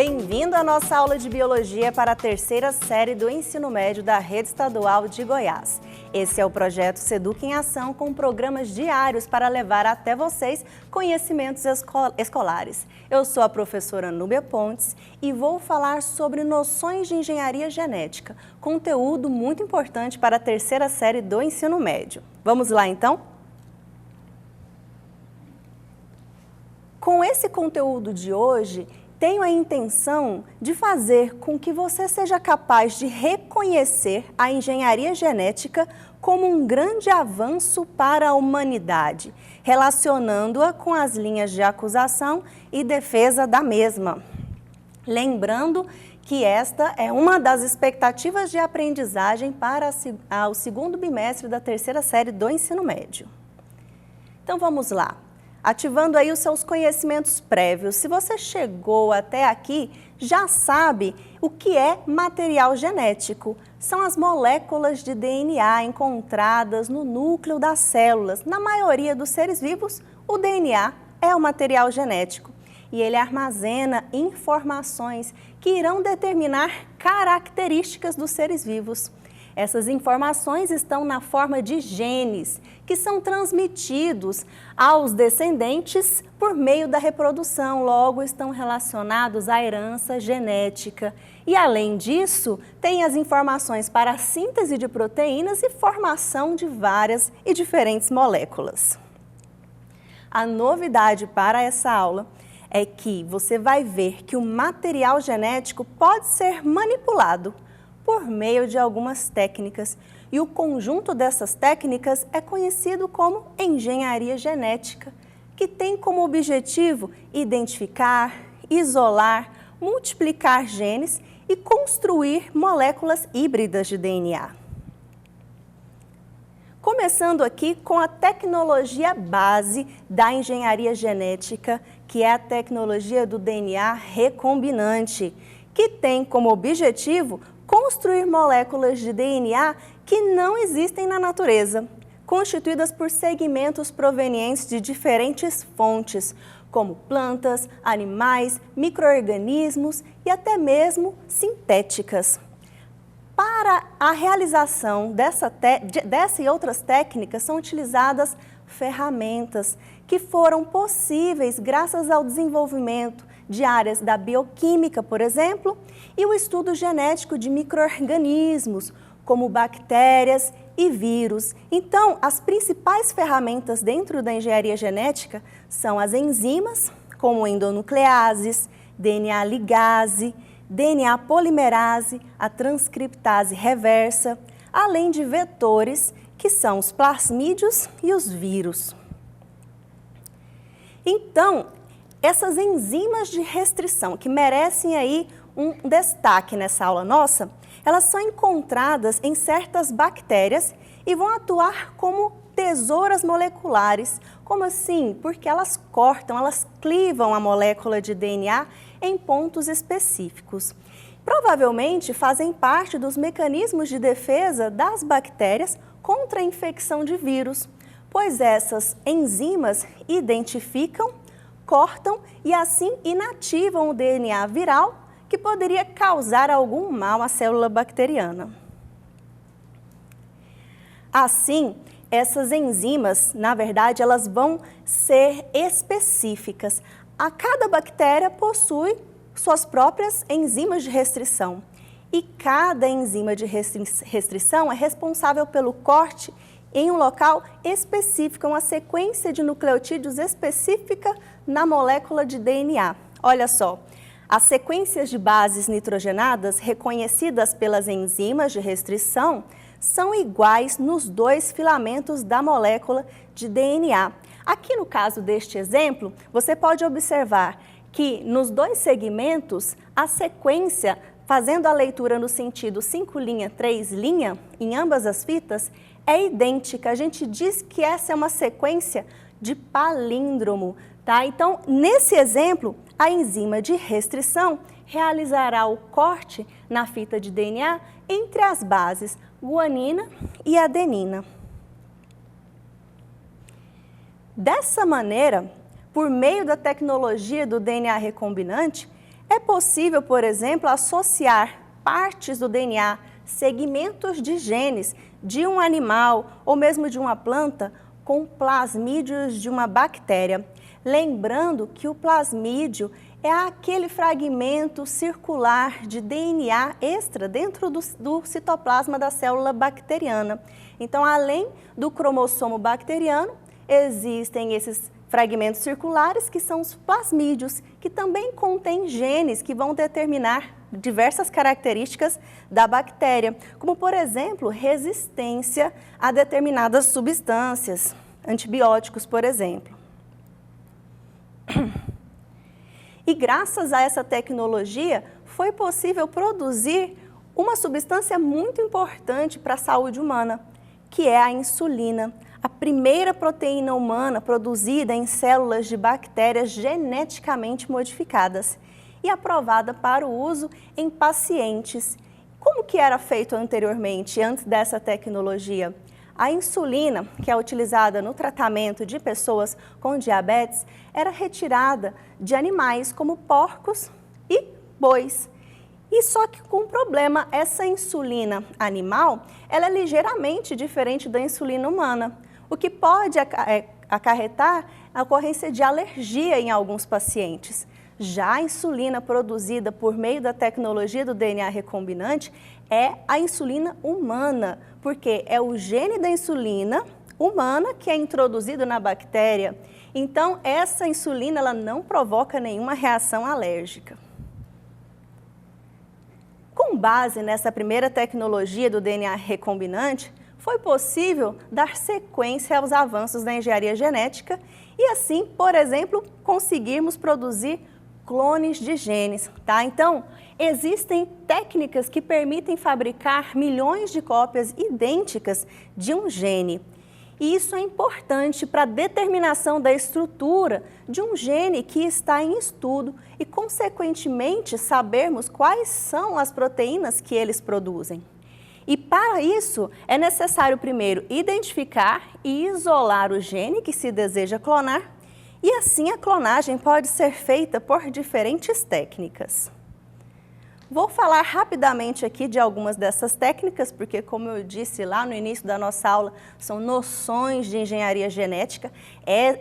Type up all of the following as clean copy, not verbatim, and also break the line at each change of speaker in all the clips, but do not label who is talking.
Bem-vindo à nossa aula de Biologia para a terceira série do Ensino Médio da Rede Estadual de Goiás. Esse é o projeto Seduc em Ação, com programas diários para levar até vocês conhecimentos escolares. Eu sou a professora Núbia Pontes e vou falar sobre noções de engenharia genética, conteúdo muito importante para a terceira série do Ensino Médio. Vamos lá, então? Com esse conteúdo de hoje, tenho a intenção de fazer com que você seja capaz de reconhecer a engenharia genética como um grande avanço para a humanidade, relacionando-a com as linhas de acusação e defesa da mesma. Lembrando que esta é uma das expectativas de aprendizagem para o segundo bimestre da terceira série do ensino médio. Então vamos lá. Ativando aí os seus conhecimentos prévios. Se você chegou até aqui, já sabe o que é material genético. São as moléculas de DNA encontradas no núcleo das células. Na maioria dos seres vivos, o DNA é o material genético e ele armazena informações que irão determinar características dos seres vivos. Essas informações estão na forma de genes, que são transmitidos aos descendentes por meio da reprodução, logo estão relacionados à herança genética. E além disso, tem as informações para a síntese de proteínas e formação de várias e diferentes moléculas. A novidade para essa aula é que você vai ver que o material genético pode ser manipulado por meio de algumas técnicas, e o conjunto dessas técnicas é conhecido como engenharia genética, que tem como objetivo identificar, isolar, multiplicar genes e construir moléculas híbridas de DNA. Começando aqui com a tecnologia base da engenharia genética, que é a tecnologia do DNA recombinante, que tem como objetivo construir moléculas de DNA que não existem na natureza, constituídas por segmentos provenientes de diferentes fontes, como plantas, animais, micro-organismos e até mesmo sintéticas. Para a realização dessa e outras técnicas são utilizadas ferramentas que foram possíveis graças ao desenvolvimento de áreas da bioquímica, por exemplo, e o estudo genético de micro-organismos, como bactérias e vírus. Então, as principais ferramentas dentro da engenharia genética são as enzimas, como endonucleases, DNA ligase, DNA polimerase, a transcriptase reversa, além de vetores, que são os plasmídios e os vírus. Então, essas enzimas de restrição, que merecem aí um destaque nessa aula nossa, elas são encontradas em certas bactérias e vão atuar como tesouras moleculares. Como assim? Porque elas cortam, elas clivam a molécula de DNA em pontos específicos. Provavelmente fazem parte dos mecanismos de defesa das bactérias contra a infecção de vírus, pois essas enzimas identificam, cortam e assim inativam o DNA viral que poderia causar algum mal à célula bacteriana. Assim, essas enzimas, na verdade, elas vão ser específicas. A cada bactéria possui suas próprias enzimas de restrição e cada enzima de restrição é responsável pelo corte em um local específico, uma sequência de nucleotídeos específica na molécula de DNA. Olha só, as sequências de bases nitrogenadas reconhecidas pelas enzimas de restrição são iguais nos dois filamentos da molécula de DNA. Aqui no caso deste exemplo, você pode observar que nos dois segmentos, a sequência, fazendo a leitura no sentido 5', 3', em ambas as fitas, é idêntica. A gente diz que essa é uma sequência de palíndromo, tá? Então, nesse exemplo, a enzima de restrição realizará o corte na fita de DNA entre as bases guanina e adenina. Dessa maneira, por meio da tecnologia do DNA recombinante, É possível, por exemplo, associar partes do DNA, segmentos de genes de um animal ou mesmo de uma planta com plasmídios de uma bactéria. Lembrando que o plasmídio é aquele fragmento circular de DNA extra dentro do citoplasma da célula bacteriana. Então, além do cromossomo bacteriano, existem esses fragmentos circulares que são os plasmídios, que também contêm genes que vão determinar diversas características da bactéria, como, por exemplo, resistência a determinadas substâncias, antibióticos, por exemplo. E graças a essa tecnologia, foi possível produzir uma substância muito importante para a saúde humana, que é a insulina, a primeira proteína humana produzida em células de bactérias geneticamente modificadas e aprovada para o uso em pacientes. Como que era feito anteriormente, antes dessa tecnologia? A insulina, que é utilizada no tratamento de pessoas com diabetes, era retirada de animais como porcos e bois. E só que com um problema, essa insulina animal, ela é ligeiramente diferente da insulina humana, o que pode acarretar a ocorrência de alergia em alguns pacientes. Já a insulina produzida por meio da tecnologia do DNA recombinante é a insulina humana, porque é o gene da insulina humana que é introduzido na bactéria. Então, essa insulina ela não provoca nenhuma reação alérgica. Com base nessa primeira tecnologia do DNA recombinante, foi possível dar sequência aos avanços da engenharia genética e assim, por exemplo, conseguirmos produzir clones de genes, tá? Então, existem técnicas que permitem fabricar milhões de cópias idênticas de um gene. E isso é importante para a determinação da estrutura de um gene que está em estudo e, consequentemente, sabermos quais são as proteínas que eles produzem. E para isso, é necessário primeiro identificar e isolar o gene que se deseja clonar, e assim a clonagem pode ser feita por diferentes técnicas. Vou falar rapidamente aqui de algumas dessas técnicas, porque como eu disse lá no início da nossa aula, são noções de engenharia genética.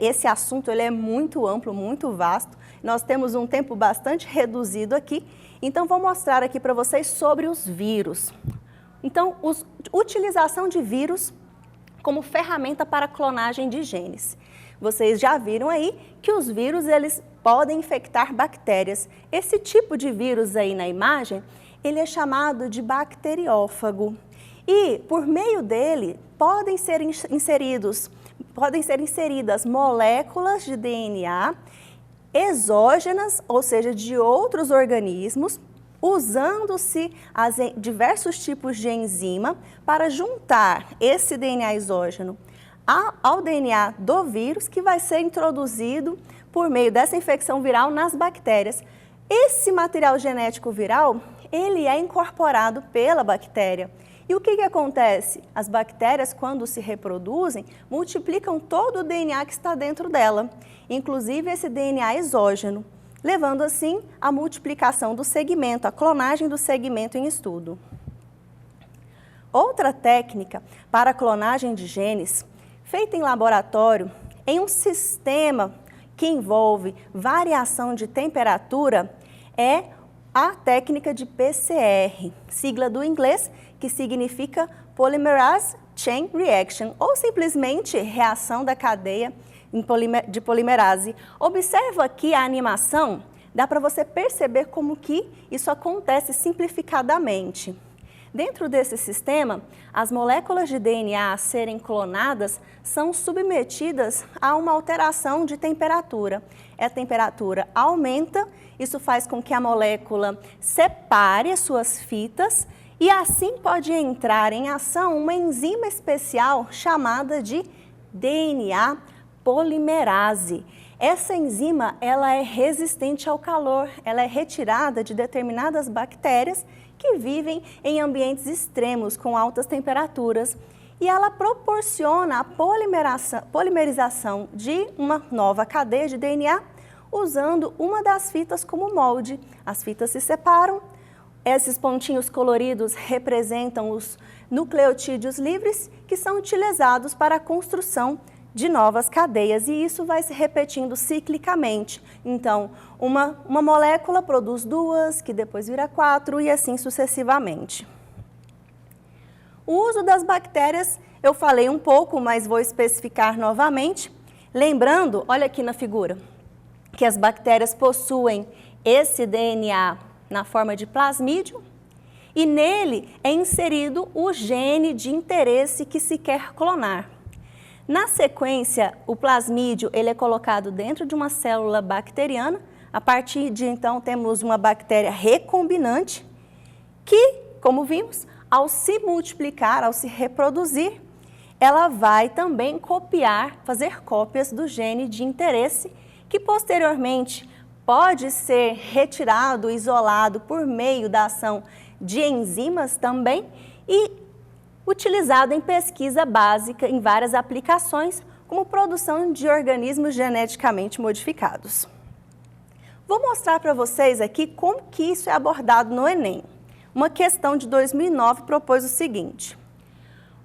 Esse assunto ele é muito amplo, muito vasto. Nós temos um tempo bastante reduzido aqui, então vou mostrar aqui para vocês sobre os vírus. Então, utilização de vírus como ferramenta para clonagem de genes. Vocês já viram aí que os vírus eles podem infectar bactérias. Esse tipo de vírus aí na imagem, ele é chamado de bacteriófago. E por meio dele podem ser inseridas moléculas de DNA exógenas, ou seja, de outros organismos, usando-se diversos tipos de enzima para juntar esse DNA exógeno ao DNA do vírus, que vai ser introduzido por meio dessa infecção viral nas bactérias. Esse material genético viral, ele é incorporado pela bactéria. E o que acontece? As bactérias, quando se reproduzem, multiplicam todo o DNA que está dentro dela, inclusive esse DNA exógeno, levando assim à multiplicação do segmento, a clonagem do segmento em estudo. Outra técnica para a clonagem de genes, feita em laboratório, em um sistema que envolve variação de temperatura, é a técnica de PCR, sigla do inglês, que significa Polymerase Chain Reaction, ou simplesmente reação da cadeia de polimerase. Observa aqui a animação, dá para você perceber como que isso acontece simplificadamente. Dentro desse sistema, as moléculas de DNA a serem clonadas são submetidas a uma alteração de temperatura. A temperatura aumenta, isso faz com que a molécula separe as suas fitas e assim pode entrar em ação uma enzima especial chamada de DNA polimerase. Essa enzima ela é resistente ao calor, ela é retirada de determinadas bactérias que vivem em ambientes extremos com altas temperaturas e ela proporciona a polimerização de uma nova cadeia de DNA, usando uma das fitas como molde. As fitas se separam, esses pontinhos coloridos representam os nucleotídeos livres que são utilizados para a construção de novas cadeias, e isso vai se repetindo ciclicamente. Então, uma molécula produz duas, que depois vira 4 e assim sucessivamente. O uso das bactérias, eu falei um pouco, mas vou especificar novamente. Lembrando, olha aqui na figura, que as bactérias possuem esse DNA na forma de plasmídio e nele é inserido o gene de interesse que se quer clonar. Na sequência, o plasmídio ele é colocado dentro de uma célula bacteriana. A partir de então temos uma bactéria recombinante que, como vimos, ao se multiplicar, ao se reproduzir, ela vai também copiar, fazer cópias do gene de interesse, que posteriormente pode ser retirado, isolado por meio da ação de enzimas também e utilizado em pesquisa básica em várias aplicações, como produção de organismos geneticamente modificados. Vou mostrar para vocês aqui como que isso é abordado no Enem. Uma questão de 2009 propôs o seguinte: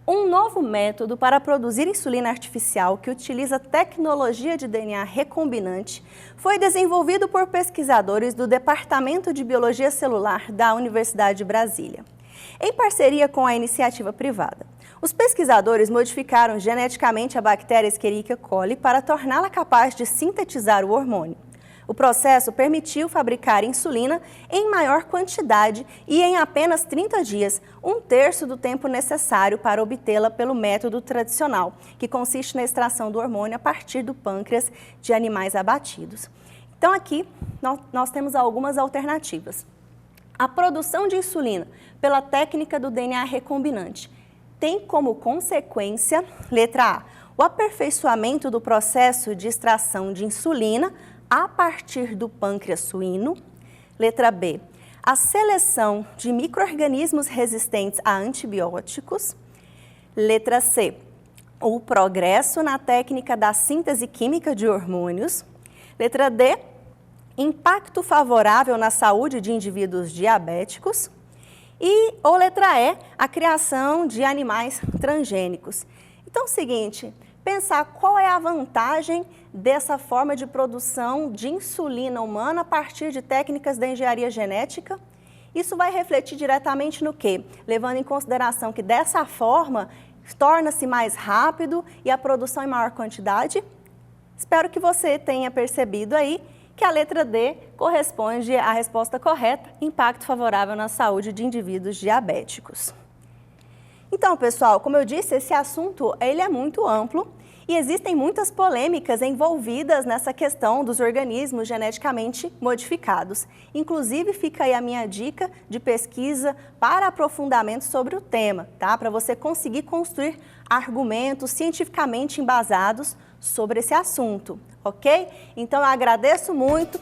um novo método para produzir insulina artificial que utiliza tecnologia de DNA recombinante foi desenvolvido por pesquisadores do Departamento de Biologia Celular da Universidade de Brasília, em parceria com a iniciativa privada. Os pesquisadores modificaram geneticamente a bactéria Escherichia coli para torná-la capaz de sintetizar o hormônio. O processo permitiu fabricar insulina em maior quantidade e em apenas 30 dias, 1/3 do tempo necessário para obtê-la pelo método tradicional, que consiste na extração do hormônio a partir do pâncreas de animais abatidos. Então aqui nós temos algumas alternativas. A produção de insulina pela técnica do DNA recombinante tem como consequência, letra A, o aperfeiçoamento do processo de extração de insulina a partir do pâncreas suíno. Letra B, a seleção de micro-organismos resistentes a antibióticos. Letra C, o progresso na técnica da síntese química de hormônios. Letra D, impacto favorável na saúde de indivíduos diabéticos. Ou letra E, a criação de animais transgênicos. Então é o seguinte, pensar qual é a vantagem dessa forma de produção de insulina humana a partir de técnicas da engenharia genética. Isso vai refletir diretamente no quê? Levando em consideração que dessa forma torna-se mais rápido e a produção em maior quantidade. Espero que você tenha percebido aí que a letra D corresponde à resposta correta, impacto favorável na saúde de indivíduos diabéticos. Então, pessoal, como eu disse, esse assunto ele é muito amplo e existem muitas polêmicas envolvidas nessa questão dos organismos geneticamente modificados. Inclusive, fica aí a minha dica de pesquisa para aprofundamento sobre o tema, tá? Para você conseguir construir argumentos cientificamente embasados sobre esse assunto, ok? Então, eu agradeço muito.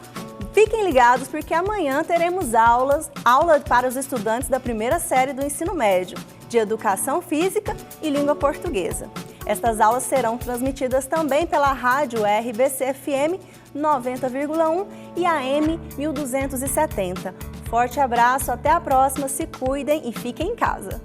Fiquem ligados porque amanhã teremos aula para os estudantes da primeira série do ensino médio, de Educação Física e Língua Portuguesa. Estas aulas serão transmitidas também pela rádio RBC-FM 90,1 e AM 1270. Forte abraço, até a próxima, se cuidem e fiquem em casa.